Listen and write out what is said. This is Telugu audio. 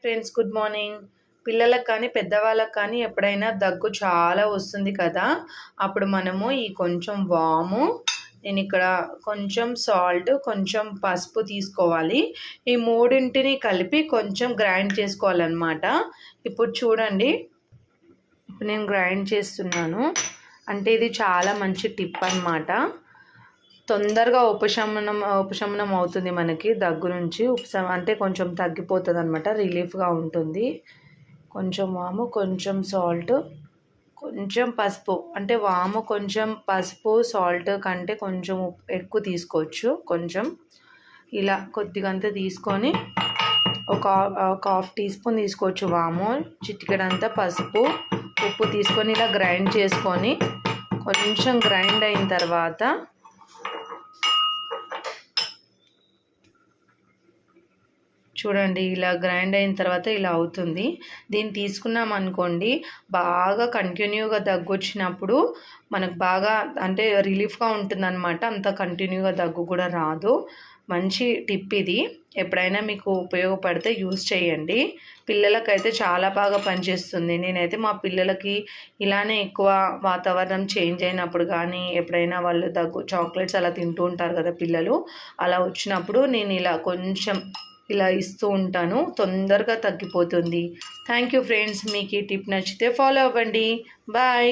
Friends, good morning. పిల్లలకు కానీ పెద్దవాళ్ళకి కానీ ఎప్పుడైనా దగ్గు చాలా వస్తుంది కదా, అప్పుడు మనము ఈ కొంచెం వాము, నేను ఇక్కడ కొంచెం సాల్ట్, కొంచెం పసుపు తీసుకోవాలి. ఈ మూడింటిని కలిపి కొంచెం గ్రైండ్ చేసుకోవాలన్నమాట. ఇప్పుడు చూడండి, ఇప్పుడు నేను గ్రైండ్ చేస్తున్నాను. అంటే ఇది చాలా మంచి టిప్ అన్నమాట. తొందరగా ఉపశమనం అవుతుంది మనకి దగ్గు నుంచి. అంటే కొంచెం తగ్గిపోతుంది అనమాట, రిలీఫ్గా ఉంటుంది. కొంచెం వాము, కొంచెం సాల్ట్, కొంచెం పసుపు. అంటే వాము కొంచెం, పసుపు సాల్ట్ కంటే కొంచెం ఎక్కువ తీసుకోవచ్చు. కొంచెం ఇలా కొద్దిగంతా తీసుకొని ఒక హాఫ్ టీ స్పూన్ తీసుకోవచ్చు వాము, చిటికెడంతా పసుపు, ఉప్పు తీసుకొని ఇలా గ్రైండ్ చేసుకొని కొంచెం గ్రైండ్ అయిన తర్వాత చూడండి, ఇలా గ్రైండ్ అయిన తర్వాత ఇలా అవుతుంది. దీన్ని తీసుకున్నాం అనుకోండి, బాగా కంటిన్యూగా దగ్గు వచ్చినప్పుడు మనకు బాగా అంటే రిలీఫ్గా ఉంటుందన్నమాట. అంత కంటిన్యూగా దగ్గు కూడా రాదు. మంచి టిప్ ఇది. ఎప్పుడైనా మీకు ఉపయోగపడితే యూజ్ చేయండి. పిల్లలకైతే చాలా బాగా పనిచేస్తుంది. నేనైతే మా పిల్లలకి ఇలానే ఎక్కువ వాతావరణం చేంజ్ అయినప్పుడు కానీ, ఎప్పుడైనా వాళ్ళు దగ్గు చాక్లెట్స్ అలా తింటూ ఉంటారు కదా పిల్లలు, అలా వచ్చినప్పుడు నేను ఇలా కొంచెం ఇలా ఇస్తూ ఉంటాను. తొందరగా తగ్గిపోతుంది. Thank you friends. మీకు ఈ టిప్ నచ్చితే ఫాలో అవ్వండి. బాయ్.